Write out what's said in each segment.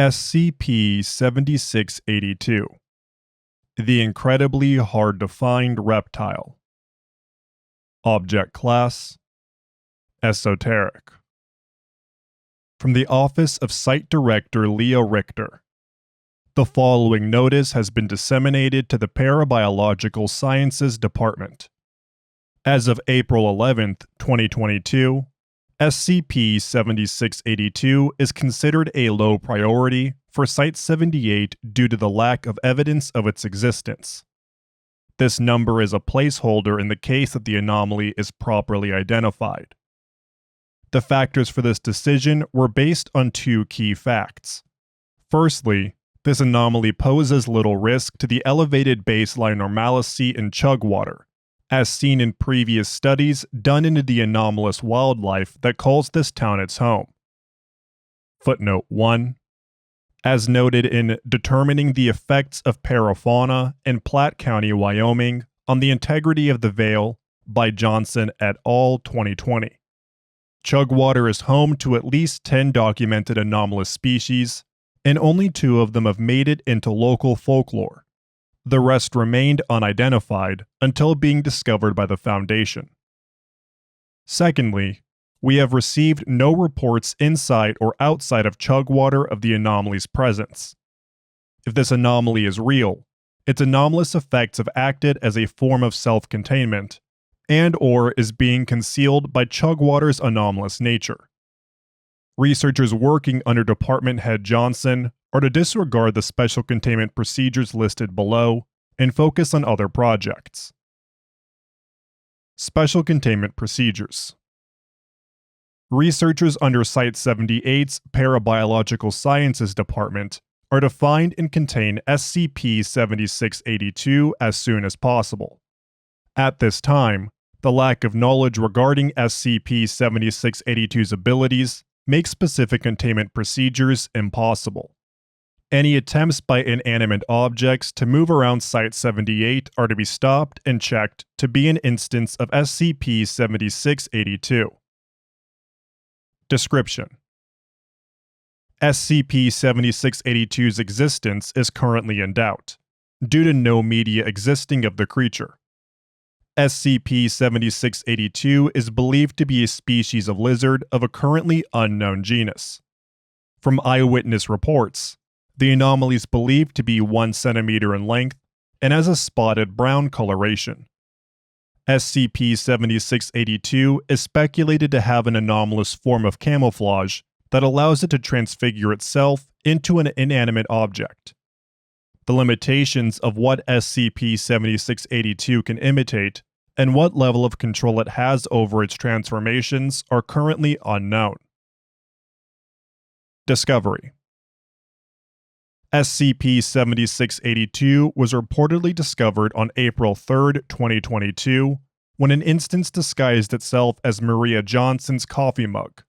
SCP-7682. The incredibly hard-to-find reptile. Object Class: Esoteric. From the Office of Site Director Leo Richter. The following notice has been disseminated to the Parabiological Sciences Department. As of April 11, 2022, SCP-7682 is considered a low priority for Site-78 due to the lack of evidence of its existence. This number is a placeholder in the case that the anomaly is properly identified. The factors for this decision were based on two key facts. Firstly, this anomaly poses little risk to the elevated baseline normalcy in chug water, as seen in previous studies done into the anomalous wildlife that calls this town its home. Footnote 1. As noted in Determining the Effects of Parafauna in Platte County, Wyoming, on the Integrity of the Vale by Johnson et al. 2020. Chug water is home to at least 10 documented anomalous species, and only 2 of them have made it into local folklore. The rest remained unidentified until being discovered by the Foundation. Secondly, we have received no reports inside or outside of chug water of the anomaly's presence. If this anomaly is real, its anomalous effects have acted as a form of self-containment, and/or is being concealed by chug water's anomalous nature. Researchers working under Department Head Johnson are to disregard the special containment procedures listed below and focus on other projects. Special Containment Procedures. Researchers under Site-78's Parabiological Sciences Department are to find and contain SCP-7682 as soon as possible. At this time, the lack of knowledge regarding SCP-7682's abilities makes specific containment procedures impossible. Any attempts by inanimate objects to move around Site-78 are to be stopped and checked to be an instance of SCP-7682. Description: SCP-7682's existence is currently in doubt, due to no media existing of the creature. SCP-7682 is believed to be a species of lizard of a currently unknown genus. From eyewitness reports, the anomaly is believed to be 1 centimeter in length and has a spotted brown coloration. SCP-7682 is speculated to have an anomalous form of camouflage that allows it to transfigure itself into an inanimate object. The limitations of what SCP-7682 can imitate and what level of control it has over its transformations are currently unknown. Discovery: SCP-7682 was reportedly discovered on April 3, 2022, when an instance disguised itself as Maria Johnson's coffee mug.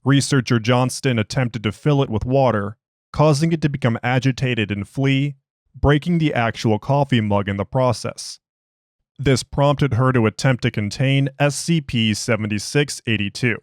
Researcher Johnston attempted to fill it with water, causing it to become agitated and flee, breaking the actual coffee mug in the process. This prompted her to attempt to contain SCP-7682.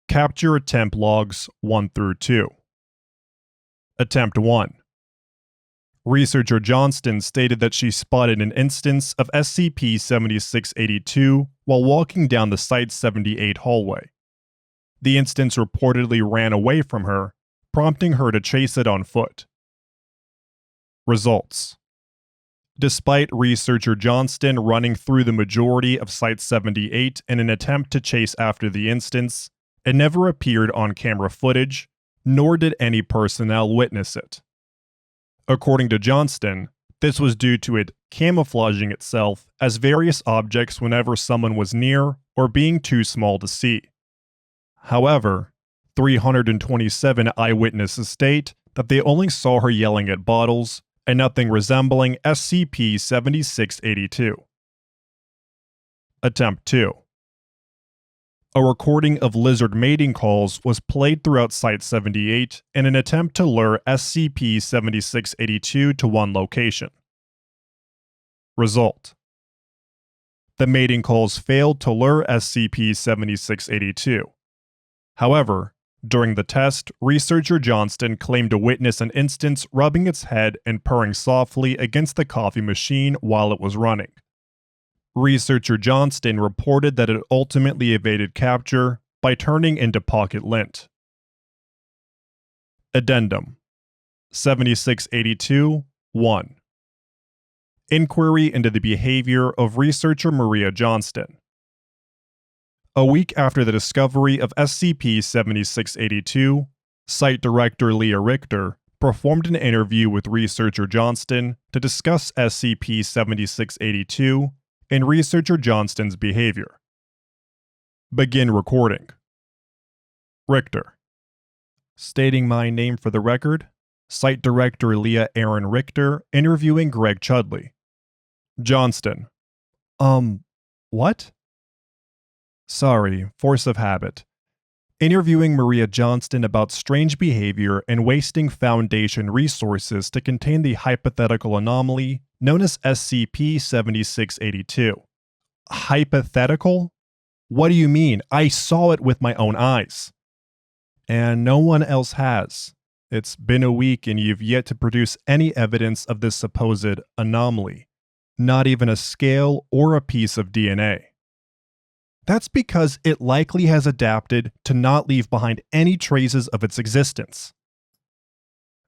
Capture Attempt Logs 1-2. Attempt 1. Researcher Johnston stated that she spotted an instance of SCP-7682 while walking down the Site-78 hallway. The instance reportedly ran away from her, prompting her to chase it on foot. Results: despite researcher Johnston running through the majority of Site-78 in an attempt to chase after the instance, it never appeared on camera footage, nor did any personnel witness it. According to Johnston, this was due to it camouflaging itself as various objects whenever someone was near or being too small to see. However, 327 eyewitnesses state that they only saw her yelling at bottles and nothing resembling SCP-7682. Attempt 2. A recording of lizard mating calls was played throughout Site-78 in an attempt to lure SCP-7682 to one location. Result: the mating calls failed to lure SCP-7682. However, During the test, researcher Johnston claimed to witness an instance rubbing its head and purring softly against the coffee machine while it was running. Researcher Johnston reported that it ultimately evaded capture by turning into pocket lint. Addendum 7682-1 Inquiry into the behavior of researcher Maria Johnston. A week after the discovery of SCP-7682, Site Director Leah Richter performed an interview with researcher Johnston to discuss SCP-7682 and researcher Johnston's behavior. Begin recording. Richter. Stating my name for the record, Site Director Leah Aaron Richter interviewing Greg Chudley. Johnston. What? Sorry, force of habit. Interviewing Maria Johnston about strange behavior and wasting Foundation resources to contain the hypothetical anomaly known as SCP-7682. Hypothetical? What do you mean? I saw it with my own eyes. And no one else has. It's been a week and you've yet to produce any evidence of this supposed anomaly. Not even a scale or a piece of DNA. That's because it likely has adapted to not leave behind any traces of its existence.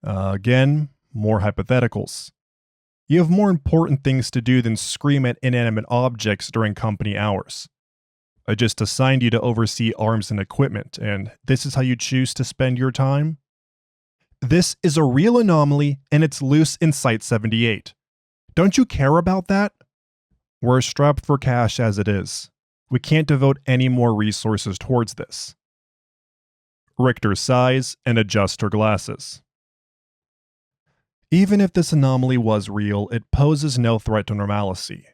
Again, more hypotheticals. You have more important things to do than scream at inanimate objects during company hours. I just assigned you to oversee arms and equipment, and this is how you choose to spend your time? This is a real anomaly, and it's loose in Site-78. Don't you care about that? We're strapped for cash as it is. We can't devote any more resources towards this. Richter sighs and adjusts her glasses. Even if this anomaly was real, it poses no threat to normalcy.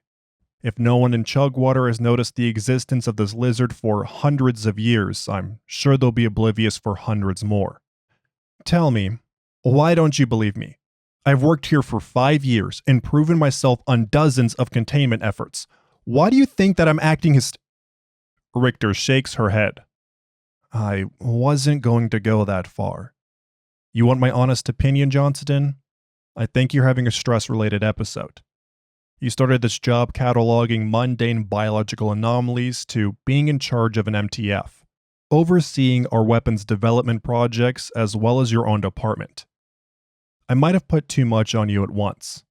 If no one in Chugwater has noticed the existence of this lizard for hundreds of years, I'm sure they'll be oblivious for hundreds more. Tell me, why don't you believe me? I've worked here for 5 years and proven myself on dozens of containment efforts. Why do you think that I'm acting Richter shakes her head. I wasn't going to go that far. You want my honest opinion, Johnston? I think you're having a stress-related episode. You started this job cataloging mundane biological anomalies to being in charge of an MTF, overseeing our weapons development projects as well as your own department. I might have put too much on you at once.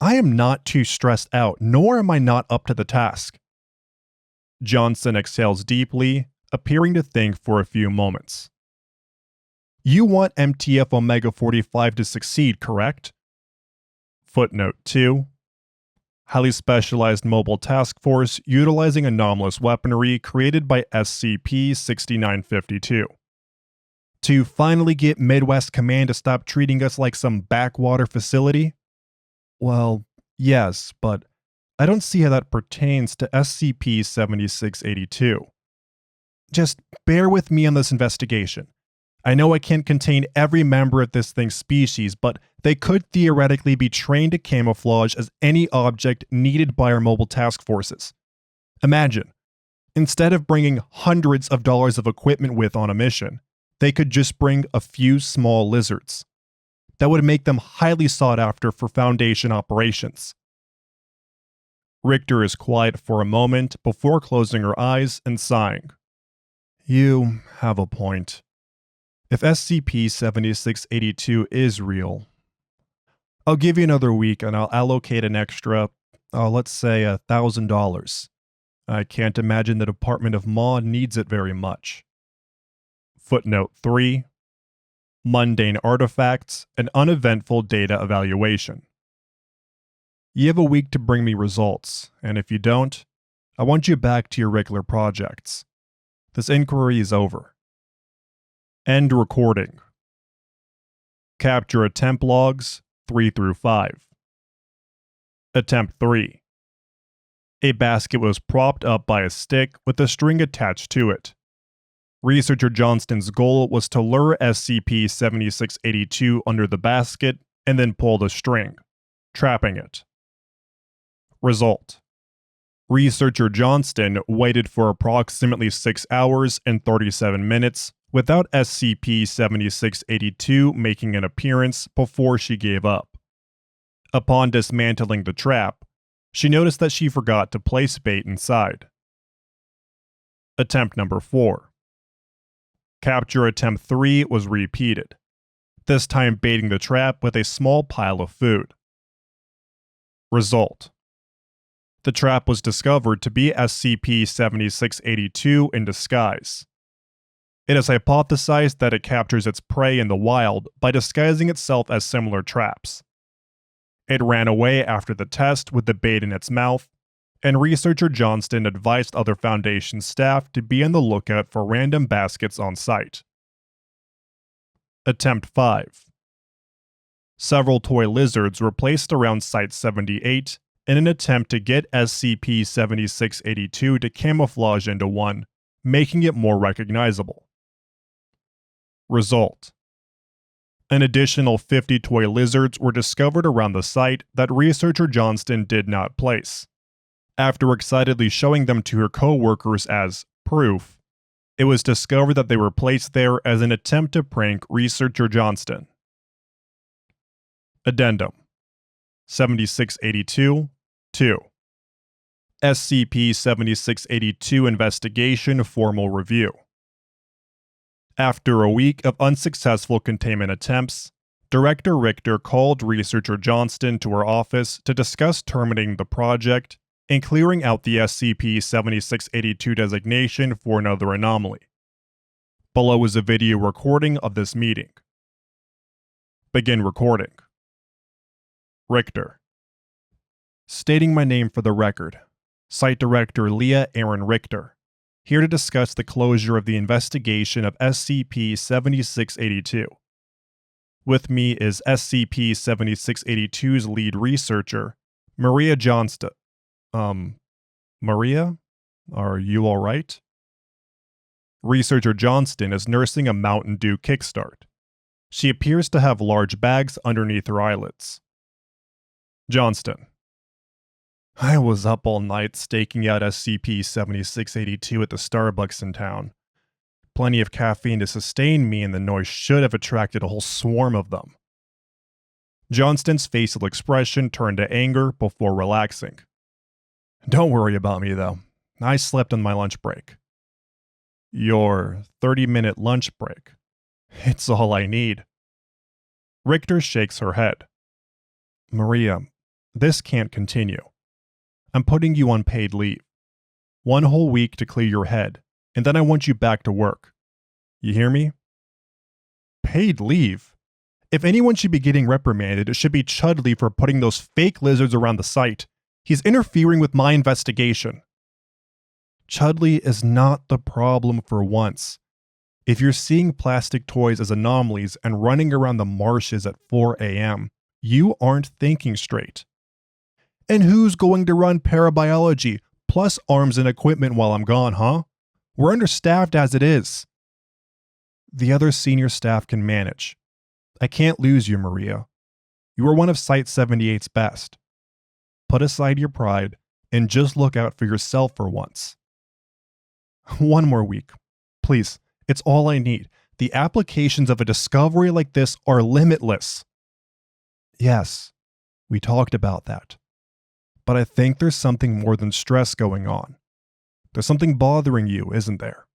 I am not too stressed out, nor am I not up to the task. Johnson exhales deeply, appearing to think for a few moments. You want MTF Omega-45 to succeed, correct? Footnote 2. Highly specialized mobile task force utilizing anomalous weaponry created by SCP-6952. To finally get Midwest Command to stop treating us like some backwater facility? Well, yes, but I don't see how that pertains to SCP-7682. Just bear with me on this investigation. I know I can't contain every member of this thing's species, but they could theoretically be trained to camouflage as any object needed by our mobile task forces. Imagine, instead of bringing hundreds of dollars of equipment with on a mission, they could just bring a few small lizards. That would make them highly sought after for Foundation operations. Richter is quiet for a moment before closing her eyes and sighing. You have a point. If SCP-7682 is real, I'll give you another week and I'll allocate an extra, let's say $1,000. I can't imagine the Department of Maw needs it very much. Footnote 3. Mundane artifacts and uneventful data evaluation. You have a week to bring me results, and if you don't, I want you back to your regular projects. This inquiry is over. End recording. Capture attempt logs 3 through 5. Attempt 3. A basket was propped up by a stick with a string attached to it. Researcher Johnston's goal was to lure SCP-7682 under the basket and then pull the string, trapping it. Result. Researcher Johnston waited for approximately 6 hours and 37 minutes without SCP-7682 making an appearance before she gave up. Upon dismantling the trap, she noticed that she forgot to place bait inside. Attempt number 4. Capture attempt 3 was repeated, this time baiting the trap with a small pile of food. Result: the trap was discovered to be SCP-7682 in disguise. It is hypothesized that it captures its prey in the wild by disguising itself as similar traps. It ran away after the test with the bait in its mouth, and researcher Johnston advised other Foundation staff to be on the lookout for random baskets on site. Attempt 5. Several toy lizards were placed around Site-78 in an attempt to get SCP-7682 to camouflage into one, making it more recognizable. Result: an additional 50 toy lizards were discovered around the site that researcher Johnston did not place. After excitedly showing them to her co-workers as proof, it was discovered that they were placed there as an attempt to prank researcher Johnston. Addendum 7682-2 SCP-7682 Investigation Formal Review. After a week of unsuccessful containment attempts, Director Richter called researcher Johnston to her office to discuss terminating the project and clearing out the SCP-7682 designation for another anomaly. Below is a video recording of this meeting. Begin recording. Richter: stating my name for the record, Site Director Leah Aaron Richter, here to discuss the closure of the investigation of SCP-7682. With me is SCP-7682's lead researcher, Maria Johnston. Maria? Are you alright? Researcher Johnston is nursing a Mountain Dew kickstart. She appears to have large bags underneath her eyelids. Johnston: I was up all night staking out SCP-7682 at the Starbucks in town. Plenty of caffeine to sustain me, and the noise should have attracted a whole swarm of them. Johnston's facial expression turned to anger before relaxing. Don't worry about me, though. I slept on my lunch break. Your 30-minute lunch break. It's all I need. Richter shakes her head. Maria, this can't continue. I'm putting you on paid leave. 1 whole week to clear your head, and then I want you back to work. You hear me? Paid leave? If anyone should be getting reprimanded, it should be Chudley for putting those fake lizards around the site. He's interfering with my investigation. Chudley is not the problem for once. If you're seeing plastic toys as anomalies and running around the marshes at 4 a.m., you aren't thinking straight. And who's going to run parabiology, plus arms and equipment while I'm gone, huh? We're understaffed as it is. The other senior staff can manage. I can't lose you, Maria. You are one of Site-78's best. Put aside your pride and just look out for yourself for once. 1 more week. Please, it's all I need. The applications of a discovery like this are limitless. Yes, we talked about that. But I think there's something more than stress going on. There's something bothering you, isn't there?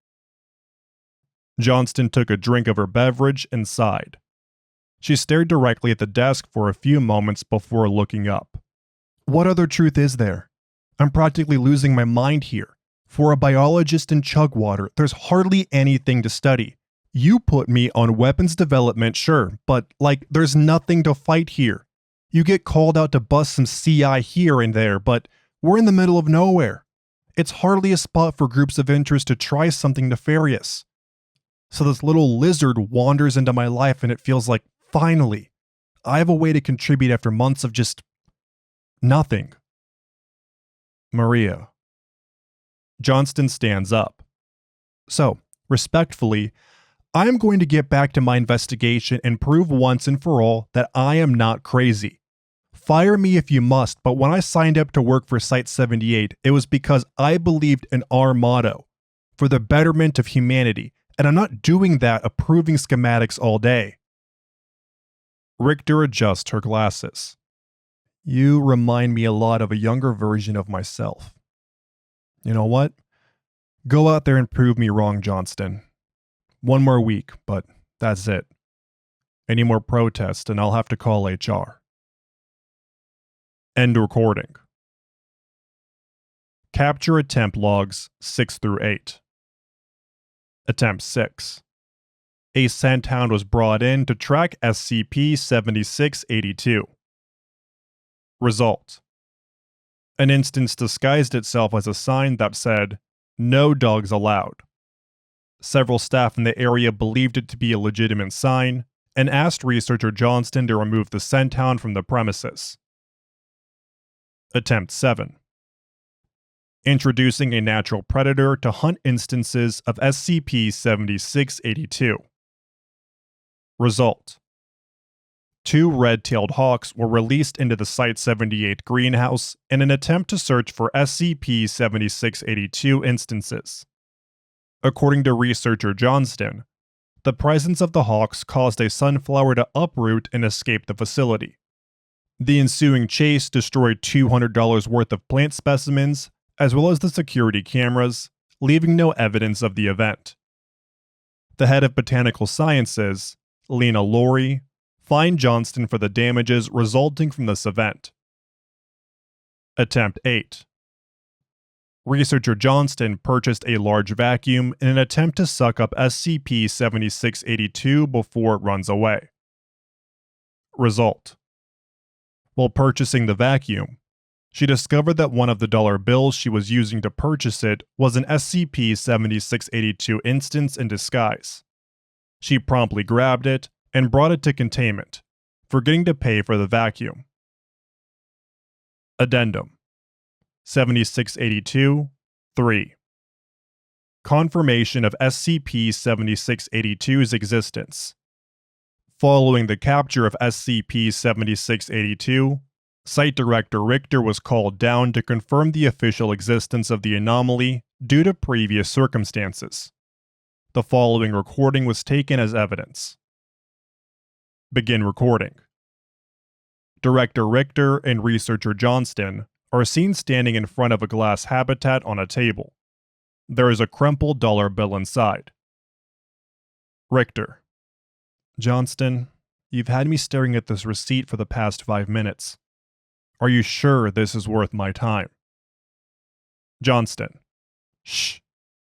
Johnston took a drink of her beverage and sighed. She stared directly at the desk for a few moments before looking up. What other truth is there? I'm practically losing my mind here. For a biologist in Chugwater, there's hardly anything to study. You put me on weapons development, sure, but there's nothing to fight here. You get called out to bust some CI here and there, but we're in the middle of nowhere. It's hardly a spot for groups of interest to try something nefarious. So this little lizard wanders into my life and it feels like, finally, I have a way to contribute after months of just nothing. Maria. Johnston stands up. So, respectfully, I am going to get back to my investigation and prove once and for all that I am not crazy. Fire me if you must, but when I signed up to work for Site-78, it was because I believed in our motto, for the betterment of humanity, and I'm not doing that approving schematics all day. Richter adjusts her glasses. You remind me a lot of a younger version of myself. You know what? Go out there and prove me wrong, Johnston. One more week, but that's it. Any more protests and I'll have to call HR. End recording. Capture attempt logs 6 through 8. Attempt 6. A scent hound was brought in to track SCP-7682. Result. An instance disguised itself as a sign that said, "No dogs allowed." Several staff in the area believed it to be a legitimate sign and asked researcher Johnston to remove the scent hound from the premises. Attempt 7. Introducing a natural predator to hunt instances of SCP-7682. Result. 2 red-tailed hawks were released into the Site-78 greenhouse in an attempt to search for SCP-7682 instances. According to researcher Johnston, the presence of the hawks caused a sunflower to uproot and escape the facility. The ensuing chase destroyed $200 worth of plant specimens, as well as the security cameras, leaving no evidence of the event. The head of Botanical Sciences, Lena Laurie, fined Johnston for the damages resulting from this event. Attempt 8. Researcher Johnston purchased a large vacuum in an attempt to suck up SCP-7682 before it runs away. Result. While purchasing the vacuum, she discovered that one of the dollar bills she was using to purchase it was an SCP-7682 instance in disguise. She promptly grabbed it and brought it to Containment, forgetting to pay for the vacuum. Addendum 7682-3. Confirmation of SCP-7682's existence. Following the capture of SCP-7682, Site Director Richter was called down to confirm the official existence of the anomaly due to previous circumstances. The following recording was taken as evidence. Begin recording. Director Richter and researcher Johnston are seen standing in front of a glass habitat on a table. There is a crumpled dollar bill inside. Richter. Johnston, you've had me staring at this receipt for the past 5 minutes. Are you sure this is worth my time? Johnston. Shh.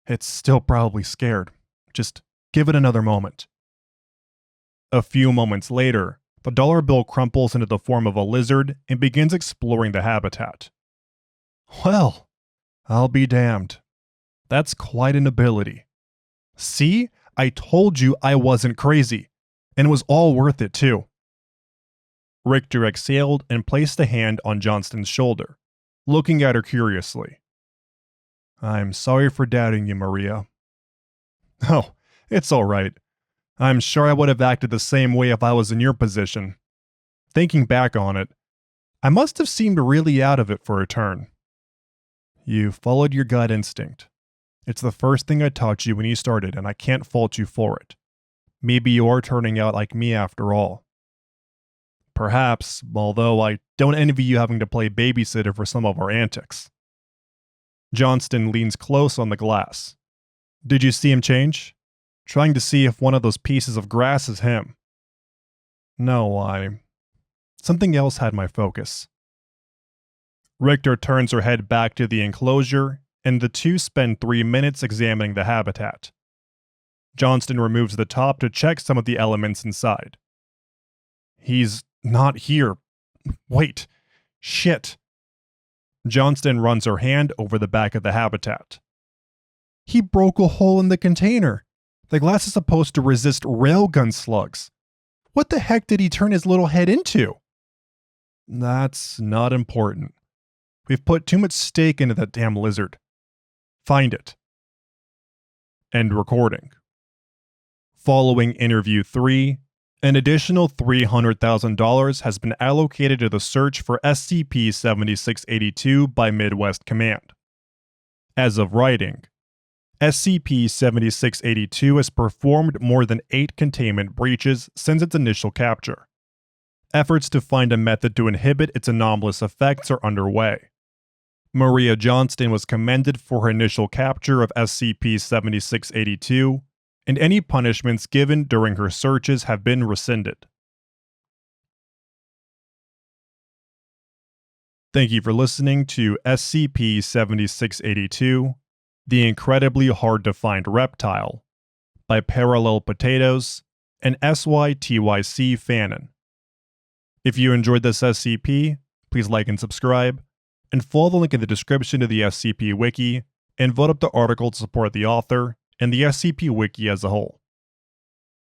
It's still probably scared. Just give it another moment. A few moments later, the dollar bill crumples into the form of a lizard and begins exploring the habitat. Well, I'll be damned. That's quite an ability. See? I told you I wasn't crazy. And it was all worth it too. Richter exhaled and placed a hand on Johnston's shoulder, looking at her curiously. I'm sorry for doubting you, Maria. Oh, it's all right. I'm sure I would have acted the same way if I was in your position. Thinking back on it, I must have seemed really out of it for a turn. You followed your gut instinct. It's the first thing I taught you when you started, and I can't fault you for it. Maybe you're turning out like me after all. Perhaps, although I don't envy you having to play babysitter for some of our antics. Johnston leans close on the glass. Did you see him change? Trying to see if one of those pieces of grass is him. No, something else had my focus. Richter turns her head back to the enclosure, and the two spend 3 minutes examining the habitat. Johnston removes the top to check some of the elements inside. He's not here. Wait. Shit. Johnston runs her hand over the back of the habitat. He broke a hole in the container. The glass is supposed to resist railgun slugs. What the heck did he turn his little head into? That's not important. We've put too much stake into that damn lizard. Find it. End recording. Following interview 3, an additional $300,000 has been allocated to the search for SCP-7682 by Midwest Command. As of writing, SCP-7682 has performed more than 8 containment breaches since its initial capture. Efforts to find a method to inhibit its anomalous effects are underway. Maria Johnston was commended for her initial capture of SCP-7682, and any punishments given during her searches have been rescinded. Thank you for listening to SCP-7682, The Incredibly Hard-to-Find Reptile, by Parallel Potatoes and SYTYC Fanon. If you enjoyed this SCP, please like and subscribe, and follow the link in the description to the SCP Wiki, and vote up the article to support the author and the SCP Wiki as a whole.